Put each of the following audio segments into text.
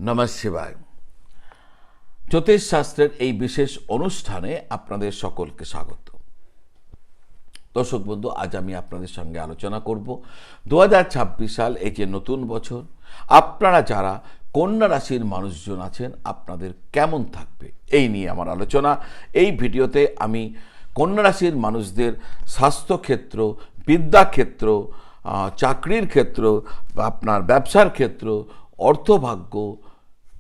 নমঃ শিবায়। জ্যোতিষ শাস্ত্রের এই বিশেষ অনুষ্ঠানে আপনাদের সকলকে স্বাগত। দর্শক বন্ধু, আজ আমি আপনাদের সঙ্গে আলোচনা করব 2026 সাল, এই যে নতুন বছর, আপনারা যারা কন্যা রাশির মানুষজন আছেন আপনাদের কেমন থাকবে এই নিয়ে আমার আলোচনা। এই ভিডিওতে আমি কন্যা রাশির মানুষদের স্বাস্থ্যক্ষেত্র, বিদ্যাক্ষেত্র, চাকরির ক্ষেত্র, আপনার ব্যবসার ক্ষেত্র, অর্থভাগ্য,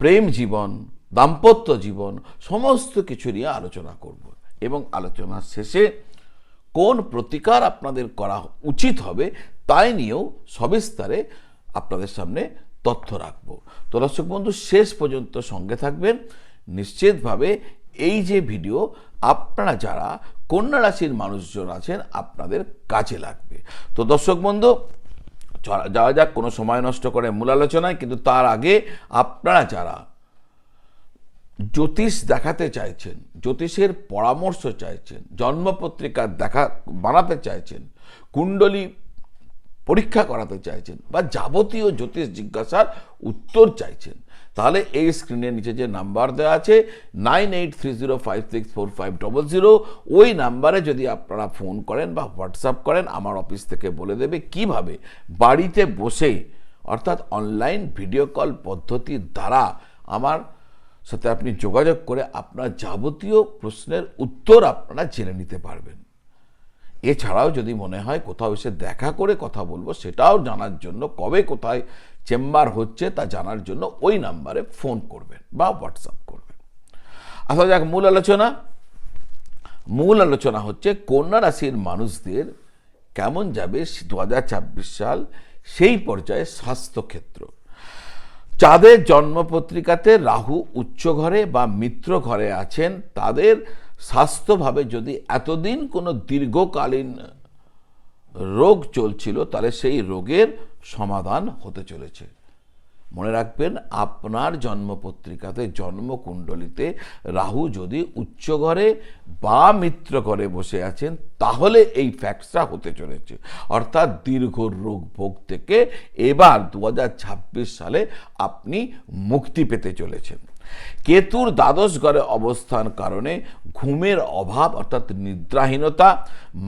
প্রেম জীবন, দাম্পত্য জীবন সমস্ত কিছু নিয়ে আলোচনা করব এবং আলোচনার শেষে কোন প্রতিকার আপনাদের করা উচিত হবে তাই নিয়েও সবিস্তারে আপনাদের সামনে তথ্য রাখব। তো দর্শক বন্ধু, শেষ পর্যন্ত সঙ্গে থাকবেন। নিশ্চিতভাবে এই যে ভিডিও আপনারা যারা কন্যা রাশির মানুষজন আছেন আপনাদের কাজে লাগবে। তো দর্শক বন্ধু, যাওয়া যাক কোনো সময় নষ্ট করে মূল আলোচনায়। কিন্তু তার আগে আপনারা যারা জ্যোতিষ দেখাতে চাইছেন, জ্যোতিষের পরামর্শ চাইছেন, জন্মপত্রিকা বানাতে চাইছেন, কুণ্ডলী পরীক্ষা করাতে চাইছেন বা যাবতীয় জ্যোতিষ জিজ্ঞাসার উত্তর চাইছেন, তাহলে এই স্ক্রিনের নিচে যে নাম্বার দেওয়া আছে 9830564500, ওই নাম্বারে যদি আপনারা ফোন করেন বা হোয়াটসঅ্যাপ করেন, আমার অফিস থেকে বলে দেবে কিভাবে বাড়িতে বসেই, অর্থাৎ অনলাইন ভিডিও কল পদ্ধতির দ্বারা আমার সাথে আপনি যোগাযোগ করে আপনার যাবতীয় প্রশ্নের উত্তর আপনারা জেনে নিতে পারবেন। এছাড়াও যদি মনে হয় কোথাও এসে দেখা করে কথা বলবো, সেটাও জানার জন্য, কবে কোথায় চেম্বার হচ্ছে তা জানার জন্য ওই নাম্বারে ফোন করবেন বা হোয়াটসঅ্যাপ করবেন। আসা যাক মূল আলোচনা। মূল আলোচনা হচ্ছে কন্যা রাশির মানুষদের কেমন যাবে 2026 সাল, সেই পর্যায়ে স্বাস্থ্যক্ষেত্র। যাদের জন্মপত্রিকাতে রাহু উচ্চ ঘরে বা মিত্র ঘরে আছেন, তাদের স্বাস্থ্যভাবে যদি এতদিন কোনো দীর্ঘকালীন রোগ চলছিল, তাহলে সেই রোগের সমাধান হতে চলেছে। মনে রাখবেন, আপনার জন্মপত্রিকাতে, জন্মকুণ্ডলিতে রাহু যদি উচ্চ ঘরে বা মিত্র ঘরে বসে আছেন, তাহলে এই ফ্যাক্টসটা হতে চলেছে। অর্থাৎ দীর্ঘ রোগ ভোগ থেকে এবার 2026 সালে আপনি মুক্তি পেতে চলেছেন। কেতুর দ্বাদশ ঘরে অবস্থান কারণে ঘুমের অভাব অর্থাৎ নিদ্রাহীনতা,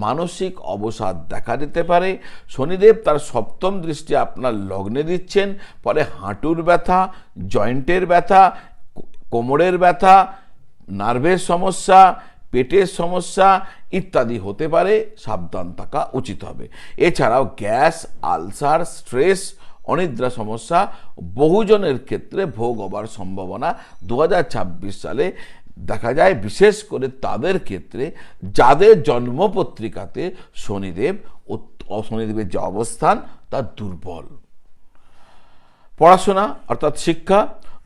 মানসিক অবসাদ দেখা দিতে পারে। শনিদেব তার সপ্তম দৃষ্টি আপনার লগ্নে দিচ্ছেন, ফলে হাঁটুর ব্যথা, জয়েন্টের ব্যথা, কোমরের ব্যথা, নার্ভের সমস্যা, পেটের সমস্যা ইত্যাদি হতে পারে। সাবধান থাকা উচিত হবে। এছাড়াও গ্যাস, আলসার, স্ট্রেস, অনিদ্রা সমস্যা বহুজনের ক্ষেত্রে ভোগ হবার সম্ভাবনা 2026 সালে দেখা যায়, বিশেষ করে তাদের ক্ষেত্রে যাদের জন্মপত্রিকাতে শনিদেবের যে অবস্থান তা দুর্বল। পড়াশোনা অর্থাৎ শিক্ষা,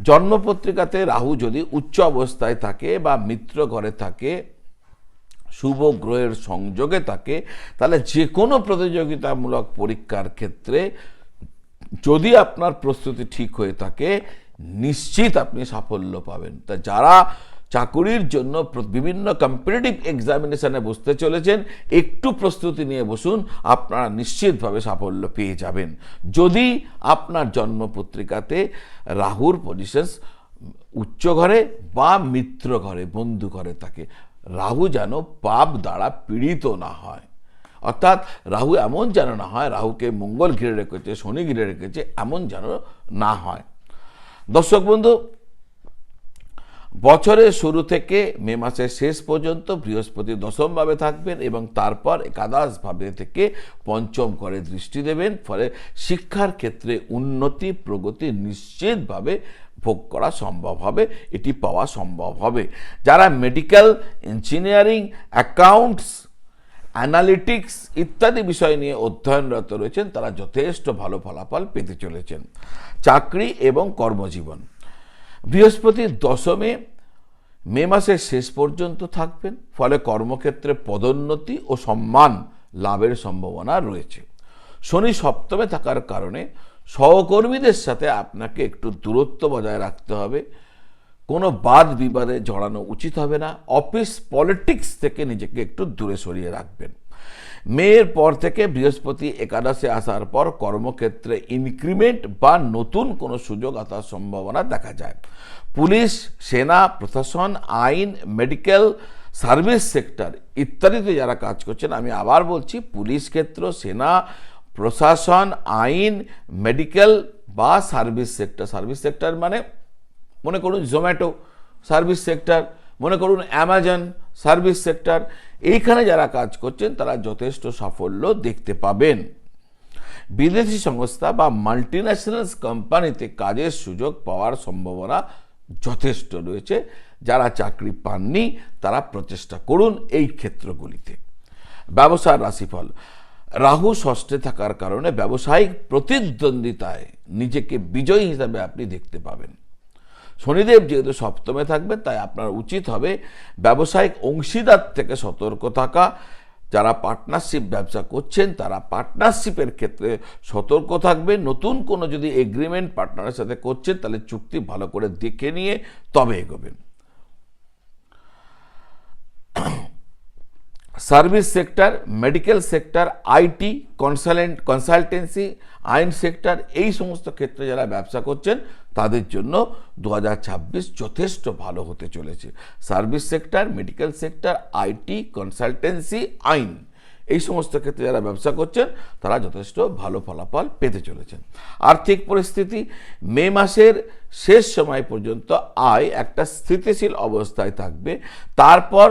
জন্মপত্রিকাতে রাহু যদি উচ্চ অবস্থায় থাকে বা মিত্র ঘরে থাকে, শুভ গ্রহের সংযোগে থাকে, তাহলে যে কোনো প্রতিযোগিতামূলক পরীক্ষার ক্ষেত্রে যদি আপনার প্রস্তুতি ঠিক হয়ে থাকে, নিশ্চিত আপনি সাফল্য পাবেন। তা যারা চাকুরির জন্য বিভিন্ন কম্পিটিটিভ এক্সামিনেশনে বসতে চলেছেন, একটু প্রস্তুতি নিয়ে বসুন, আপনারা নিশ্চিতভাবে সাফল্য পেয়ে যাবেন। যদি আপনার জন্মপত্রিকাতে রাহুর পজিশনস উচ্চ ঘরে বা মিত্র ঘরে, বন্ধু ঘরে থাকে, রাহু যেন পাপ দ্বারা পীড়িত না হয়। অর্থাৎ রাহু এমন যেন না হয়, রাহুকে মঙ্গল ঘিরে রেখেছে, শনি ঘিরে রেখেছে, এমন যেন না হয়। দর্শক বন্ধু, বছরের শুরু থেকে মে মাসের শেষ পর্যন্ত বৃহস্পতি দশম ভাবে থাকবেন এবং তারপর একাদশ ভাবে থেকে পঞ্চম ঘরে দৃষ্টি দেবেন। ফলে শিক্ষার ক্ষেত্রে উন্নতি, প্রগতি নিশ্চিতভাবে ভোগ করা সম্ভব হবে, এটি পাওয়া সম্ভব হবে। যারা মেডিকেল, ইঞ্জিনিয়ারিং, অ্যাকাউন্টস, অ্যানালিটিক্স ইত্যাদি বিষয় নিয়ে অধ্যয়নরত রয়েছেন, তারা যথেষ্ট ভালো ফলাফল পেতে চলেছেন। চাকরি এবং কর্মজীবন, বৃহস্পতি দশমে মে মাসের শেষ পর্যন্ত থাকবেন, ফলে কর্মক্ষেত্রে পদোন্নতি ও সম্মান লাভের সম্ভাবনা রয়েছে। শনি সপ্তমে থাকার কারণে সহকর্মীদের সাথে আপনাকে একটু দূরত্ব বজায় রাখতে হবে। কোনো বাদ বিবাদে জড়ানো উচিত হবে না। অফিস পলিটিক্স থেকে নিজেকে একটু দূরে সরিয়ে রাখবেন। মেয়ের পর থেকে বৃহস্পতি একাদশে আসার পর কর্মক্ষেত্রে ইনক্রিমেন্ট বা নতুন কোনো সুযোগ আসার সম্ভাবনা দেখা যায়। পুলিশ, সেনা, প্রশাসন, আইন, মেডিকেল, সার্ভিস সেক্টর ইত্যাদিতে যারা কাজ করছেন, আমি আবার বলছি, পুলিশ ক্ষেত্র, সেনা, প্রশাসন, আইন, মেডিকেল বা সার্ভিস সেক্টর মানে মনে করুন জোম্যাটো সার্ভিস সেক্টর, মনে করুন অ্যামাজন সার্ভিস সেক্টর, এইখানে যারা কাজ করছেন তারা যথেষ্ট সাফল্য দেখতে পাবেন। বিদেশি সংস্থা বা মাল্টিন্যাশনালস কোম্পানিতে কাজের সুযোগ পাওয়ার সম্ভাবনা যথেষ্ট রয়েছে। যারা চাকরি পাননি তারা প্রচেষ্টা করুন এই ক্ষেত্রগুলিতে। ব্যবসার রাশিফল, রাহু ষষ্ঠে থাকার কারণে ব্যবসায়িক প্রতিদ্বন্দ্বিতায় নিজেকে বিজয়ী হিসাবে আপনি দেখতে পাবেন। শনিদেব যেহেতু সপ্তমে থাকবেন, তাই আপনার উচিত হবে ব্যবসায়িক অংশীদার থেকে সতর্ক থাকা। যারা পার্টনারশিপ ব্যবসা করছেন তারা পার্টনারশিপের ক্ষেত্রে সতর্ক থাকবেন। নতুন কোনো যদি এগ্রিমেন্ট পার্টনারের সাথে করছেন তাহলে চুক্তি ভালো করে দেখে নিয়ে তবে এগোবেন। Service sector, medical sector, IT, consultancy, আইন সেক্টর, এই সমস্ত ক্ষেত্রে যারা ব্যবসা করছেন তাদের জন্য 2026 যথেষ্ট ভালো হতে চলেছে। Service sector, medical sector, IT, consultancy, আইন, এই সমস্ত ক্ষেত্রে যারা ব্যবসা করছেন তারা যথেষ্ট ভালো ফলাফল পেতে চলেছেন। আর্থিক পরিস্থিতি, মে মাসের শেষ সময় পর্যন্ত আয় একটা স্থিতিশীল অবস্থায় থাকবে। তারপর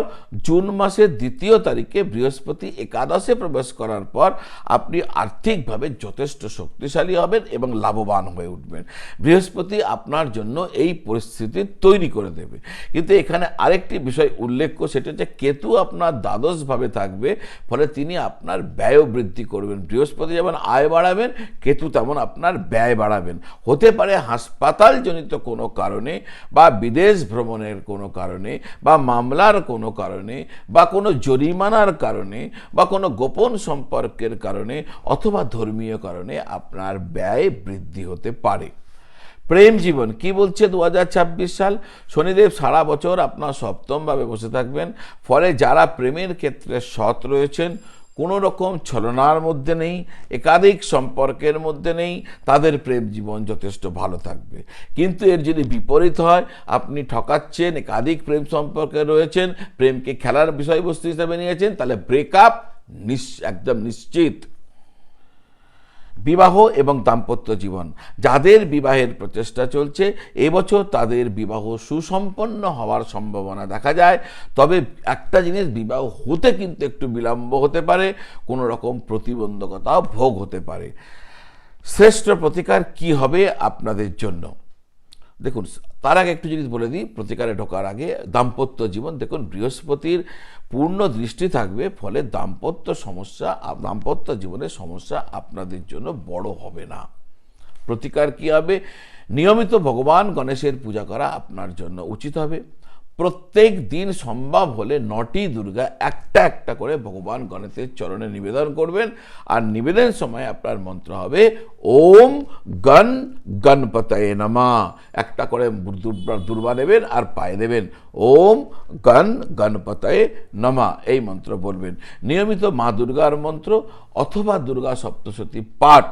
জুন মাসের 2 তারিখে বৃহস্পতি একাদশে প্রবেশ করার পর আপনি আর্থিকভাবে যথেষ্ট শক্তিশালী হবেন এবং লাভবান হয়ে উঠবেন। বৃহস্পতি আপনার জন্য এই পরিস্থিতি তৈরি করে দেবে। কিন্তু এখানে আরেকটি বিষয় উল্লেখ্য, সেটা হচ্ছে কেতু আপনার দ্বাদশভাবে থাকবে, ফলে তিনি আপনার ব্যয় বৃদ্ধি করবেন। বৃহস্পতি যেমন আয় বাড়াবেন, কেতু তেমন আপনার ব্যয় বাড়াবেন। হতে পারে হাসপাতাল জনিত কোনো কারণে বা বিদেশ ভ্রমণের কোনো কারণে বা মামলার কোনো কারণে বা কোনো জরিমানার কারণে বা কোনো গোপন সম্পর্কের কারণে অথবা ধর্মীয় কারণে আপনার ব্যয় বৃদ্ধি হতে পারে। প্রেম জীবন কি বলছে 2026 সাল, শনিদেব সারা বছর আপনার সপ্তমভাবে বসে থাকবেন, ফলে যারা প্রেমের ক্ষেত্রে সৎ রয়েছেন, কোনো রকম ছলনার মধ্যে নেই, একাধিক সম্পর্কের মধ্যে নেই, তাদের প্রেম জীবন যথেষ্ট ভালো থাকবে। কিন্তু এর যদি বিপরীত হয়, আপনি ঠকাচ্ছেন, একাধিক প্রেম সম্পর্কে রয়েছেন, প্রেমকে খেলার বিষয়বস্তু হিসেবে নিয়েছেন, তাহলে ব্রেকআপ একদম নিশ্চিত। বিবাহ এবং দাম্পত্য জীবন, যাদের বিবাহের প্রচেষ্টা চলছে এবছর তাদের বিবাহ সুসম্পন্ন হওয়ার সম্ভাবনা দেখা যায়। তবে একটা জিনিস, বিবাহ হতে কিন্তু একটু বিলম্ব হতে পারে, কোনো রকম প্রতিবন্ধকতাও ভোগ হতে পারে। শ্রেষ্ঠ প্রতিকার কি হবে আপনাদের জন্য, দেখুন তার আগে একটু জিনিস বলে দিই প্রতিকারে ঢোকার আগে। দাম্পত্য জীবন, দেখুন বৃহস্পতির পূর্ণ দৃষ্টি থাকবে, ফলে দাম্পত্য জীবনের সমস্যা আপনাদের জন্য বড় হবে না। প্রতিকার কি হবে, নিয়মিত ভগবান গণেশের পূজা করা আপনার জন্য উচিত হবে। প্রত্যেক দিন সম্ভব হলে 9টি দুর্গা একটা একটা করে ভগবান গণেশের চরণে নিবেদন করবেন। আর নিবেদন সময় আপনার মন্ত্র হবে ওম গণ গণপতয়ে নমঃ। একটা করে দুর্বা নেবেন আর পায়ে দেবেন ওম গণ গণপতয়ে নমঃ, এই মন্ত্র বলবেন। নিয়মিত মা দুর্গার মন্ত্র অথবা দুর্গা সপ্তশতী পাঠ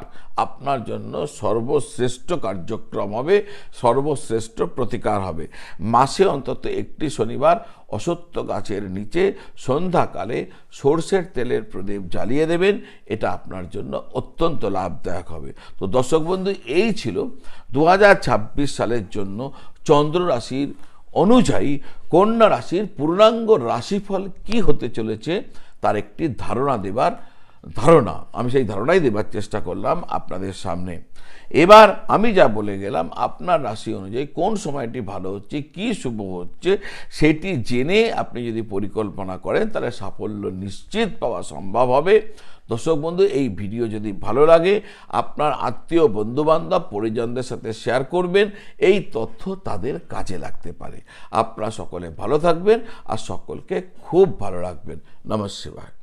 আপনার জন্য সর্বশ্রেষ্ঠ কার্যক্রম হবে, সর্বশ্রেষ্ঠ প্রতিকার হবে। মাসে অন্তত একটি শনিবার অশ্বত্থ গাছের নিচে সন্ধ্যাকালে সর্ষের তেলের প্রদীপ জ্বালিয়ে দেবেন, এটা আপনার জন্য অত্যন্ত লাভদায়ক হবে। তো দর্শক বন্ধু, এই ছিল 2026 সালের জন্য চন্দ্র রাশির অনুযায়ী কন্যা রাশির পূর্ণাঙ্গ রাশিফল কি হতে চলেছে তার একটি ধারণা আমি সেই ধারণাই দেবার চেষ্টা করলাম আপনাদের সামনে। এবার আমি যা বলে গেলাম, আপনার রাশি অনুযায়ী কোন সময়টি ভালো হচ্ছে, কি শুভ হচ্ছে, সেটি জেনে আপনি যদি পরিকল্পনা করেন তাহলে সাফল্য নিশ্চিত পাওয়া সম্ভব হবে। দর্শক বন্ধু, এই ভিডিও যদি ভালো লাগে আপনার আত্মীয় বন্ধুবান্ধব পরিজনদের সাথে শেয়ার করবেন, এই তথ্য তাদের কাজে লাগতে পারে। আপনারা সকলে ভালো থাকবেন আর সকলকে খুব ভালো রাখবেন। নমঃ শিবায়।